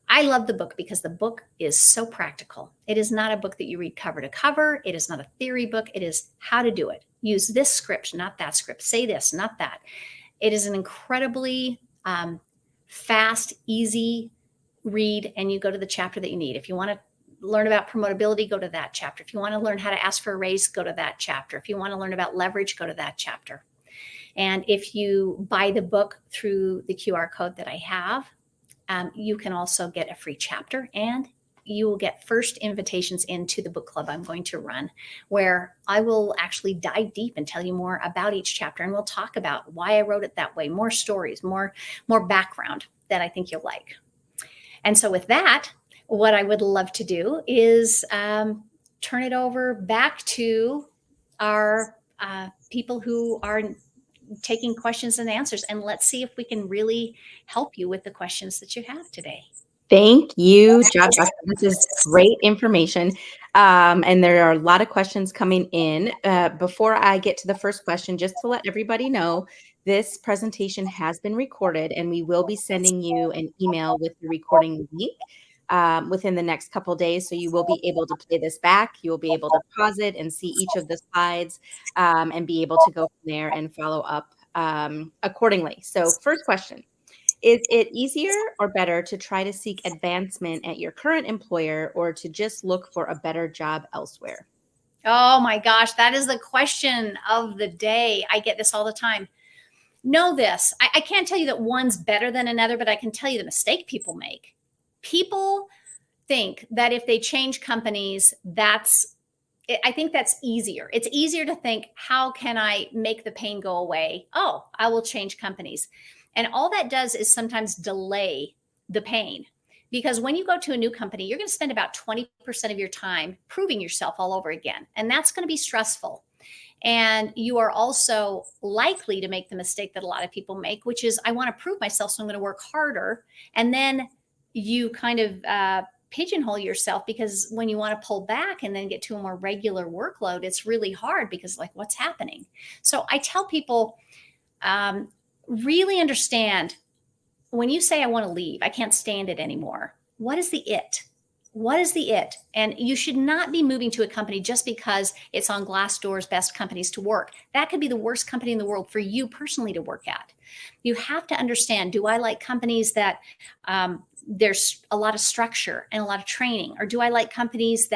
Speaker 1: I love the book because the book is so practical. It is not a book that you read cover to cover. It is not a theory book. It is how to do it. Use this script, not that script. Say this, not that. It is an incredibly fast, easy read, and you go to the chapter that you need. If you want to learn about promotability, go to that chapter. If you want to learn how to ask for a raise, go to that chapter. If you want to learn about leverage, go to that chapter. And if you buy the book through the QR code that I have, you can also get a free chapter, and you will get first invitations into the book club I'm going to run, where I will actually dive deep and tell you more about each chapter. And we'll talk about why I wrote it that way, more stories, more background that I think you'll like. And so with that, what I would love to do is turn it over back to our people who are taking questions and answers, and let's see if we can really help you with the questions that you have today.
Speaker 2: Thank you, Job Doctor. This is great information. And there are a lot of questions coming in. Before I get to the first question, just to let everybody know, this presentation has been recorded, and we will be sending you an email with the recording link within the next couple of days. So you will be able to play this back. You will be able to pause it and see each of the slides and be able to go from there and follow up accordingly. So first question. Is it easier or better to try to seek advancement at your current employer or to just look for a better job elsewhere?
Speaker 1: Oh my gosh, that is the question of the day. I get this all the time. Know this. I can't tell you that one's better than another, but I can tell you the mistake people make. People think that if they change companies, I think that's easier. It's easier to think, how can I make the pain go away? Oh, I will change companies. And all that does is sometimes delay the pain. Because when you go to a new company, you're going to spend about 20% of your time proving yourself all over again. And that's going to be stressful. And you are also likely to make the mistake that a lot of people make, which is, I want to prove myself, so I'm going to work harder. And then you kind of pigeonhole yourself, because when you want to pull back and then get to a more regular workload, it's really hard, because like, what's happening? So I tell people, really understand, when you say, I want to leave, I can't stand it anymore. What is the it? What is the it? And you should not be moving to a company just because it's on Glassdoor's best companies to work. That could be the worst company in the world for you personally to work at. You have to understand, do I like companies that there's a lot of structure and a lot of training? Or do I like companies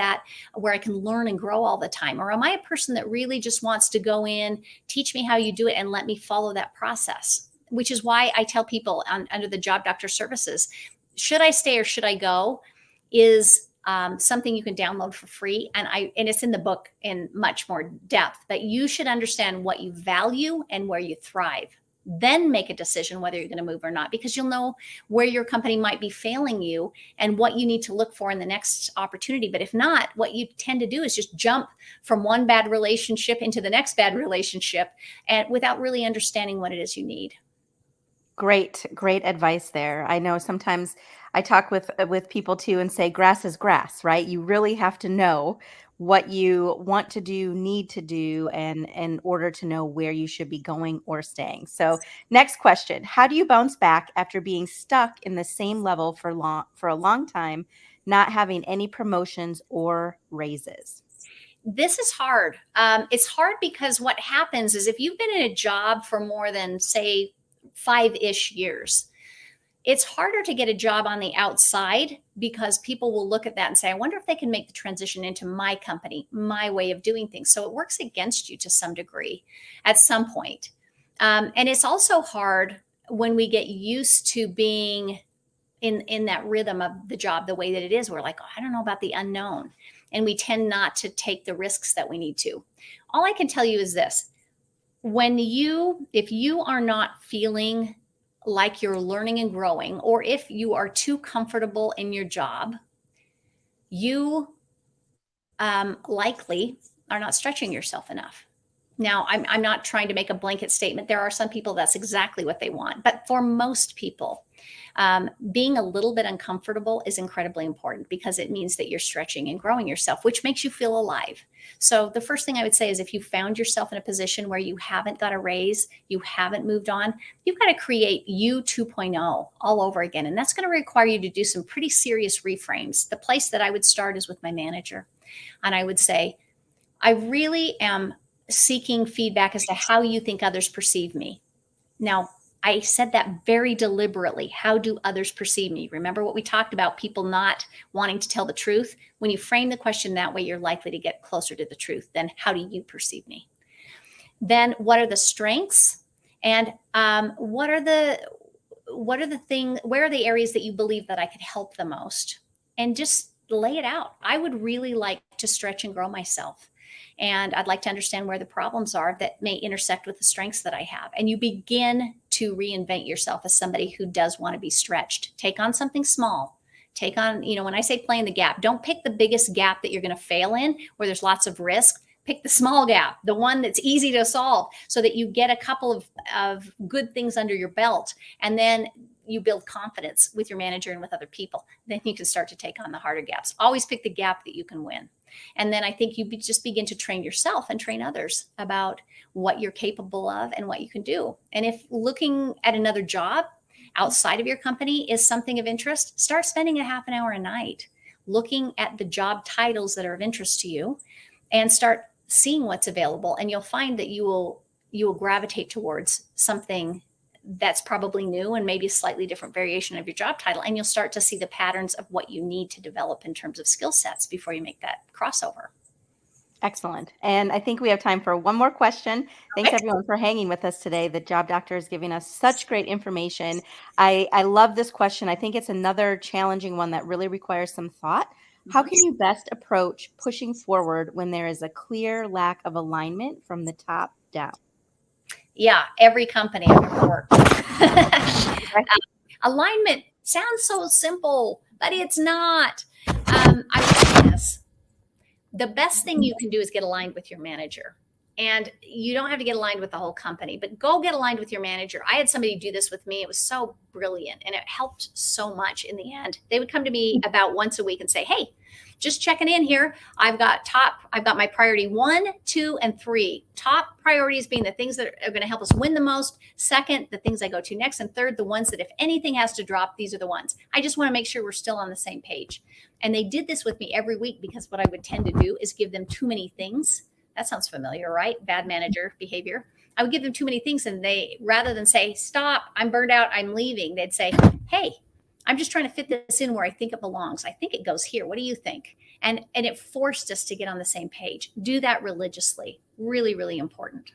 Speaker 1: where I can learn and grow all the time? Or am I a person that really just wants to go in, teach me how you do it, and let me follow that process? Which is why I tell people under the Job Doctor services, should I stay or should I go, is something you can download for free. And it's in the book in much more depth, but you should understand what you value and where you thrive. Then make a decision whether you're going to move or not, because you'll know where your company might be failing you and what you need to look for in the next opportunity. But if not, what you tend to do is just jump from one bad relationship into the next bad relationship, and without really understanding what it is you need.
Speaker 2: Great advice there. I know sometimes I talk with people too and say grass is grass, right? You really have to know what you want to do, need to do, and in order to know where you should be going or staying. So next question, how do you bounce back after being stuck in the same level for a long time, not having any promotions or raises?
Speaker 1: This is hard. It's hard because what happens is, if you've been in a job for more than, say, 5-ish years, it's harder to get a job on the outside, because people will look at that and say, I wonder if they can make the transition into my company, my way of doing things. So it works against you to some degree at some point. And it's also hard when we get used to being in that rhythm of the job the way that it is. We're like, oh, I don't know about the unknown. And we tend not to take the risks that we need to. All I can tell you is this. If you are not feeling like you're learning and growing, or if you are too comfortable in your job, you likely are not stretching yourself enough. Now, I'm not trying to make a blanket statement. There are some people that's exactly what they want. But for most people, being a little bit uncomfortable is incredibly important, because it means that you're stretching and growing yourself, which makes you feel alive. So the first thing I would say is, if you found yourself in a position where you haven't got a raise, you haven't moved on, you've got to create you 2.0 all over again. And that's going to require you to do some pretty serious reframes. The place that I would start is with my manager. And I would say, I really am seeking feedback as to how you think others perceive me. Now, I said that very deliberately. How do others perceive me? Remember what we talked about, people not wanting to tell the truth? When you frame the question that way, you're likely to get closer to the truth than how do you perceive me? Then what are the strengths? And what are the things, where are the areas that you believe that I could help the most? And just lay it out. I would really like to stretch and grow myself. And I'd like to understand where the problems are that may intersect with the strengths that I have. And you begin to reinvent yourself as somebody who does want to be stretched. Take on something small. Take on, when I say play in the gap, don't pick the biggest gap that you're going to fail in where there's lots of risk. Pick the small gap, the one that's easy to solve, so that you get a couple of good things under your belt. And then you build confidence with your manager and with other people. Then you can start to take on the harder gaps. Always pick the gap that you can win. And then I think you just begin to train yourself and train others about what you're capable of and what you can do. And if looking at another job outside of your company is something of interest, start spending a half an hour a night looking at the job titles that are of interest to you and start seeing what's available. And you'll find that you will gravitate towards something that's probably new and maybe a slightly different variation of your job title. And you'll start to see the patterns of what you need to develop in terms of skill sets before you make that crossover.
Speaker 2: Excellent. And I think we have time for one more question. Thanks everyone for hanging with us today. The Job Doctor is giving us such great information. I love this question. I think it's another challenging one that really requires some thought. How can you best approach pushing forward when there is a clear lack of alignment from the top down?
Speaker 1: Yeah, every company I've ever worked with. Alignment sounds so simple, but it's not. I would say this. The best thing you can do is get aligned with your manager. And you don't have to get aligned with the whole company, but go get aligned with your manager. I had somebody do this with me. It was so brilliant and it helped so much in the end. They would come to me about once a week and say, hey, just checking in here. I've got my priority 1, 2, and 3. Top priorities being the things that are going to help us win the most. Second, the things I go to next. And third, the ones that if anything has to drop, these are the ones. I just want to make sure we're still on the same page. And they did this with me every week because what I would tend to do is give them too many things. That sounds familiar, right? Bad manager behavior. I would give them too many things and they, rather than say, stop, I'm burned out, I'm leaving, they'd say, hey, I'm just trying to fit this in where I think it belongs. I think it goes here. What do you think? And it forced us to get on the same page. Do that religiously. Really, really important.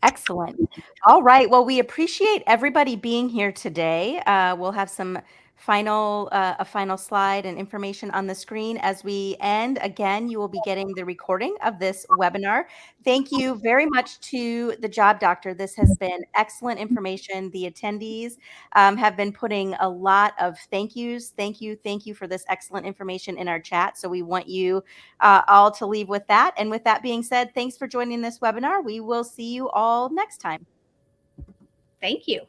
Speaker 2: Excellent. All right. Well, we appreciate everybody being here today. We'll have a final slide and information on the screen as we end. Again, you will be getting the recording of this webinar. Thank you very much to the Job Doctor. This has been excellent information. The attendees have been putting a lot of thank yous. Thank you for this excellent information in our chat. So we want you all to leave with that. And with that being said, thanks for joining this webinar. We will see you all next time.
Speaker 1: Thank you.